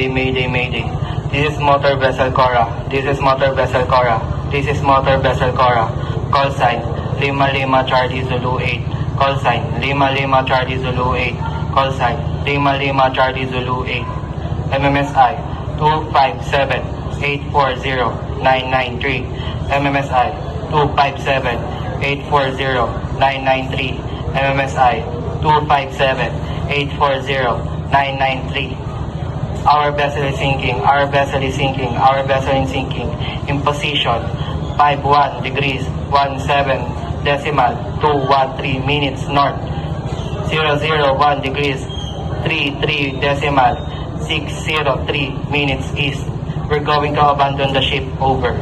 Mayday, Mayday, Mayday. This is motor vessel Cora. This is motor vessel Cora. This is motor vessel Cora. Call sign Lima Lima Charlie Zulu 8. Call sign Lima Lima Charlie Zulu 8. Call sign Lima Lima Charlie Zulu 8. MMSI 257-840-993. MMSI 257-840-993. MMSI 257-840-993. Our vessel is sinking. Our vessel is sinking. Our vessel is sinking. In position 51 degrees 17 decimal 213 minutes north. 001 degrees 33 decimal 603 minutes east. We're going to abandon the ship. Over.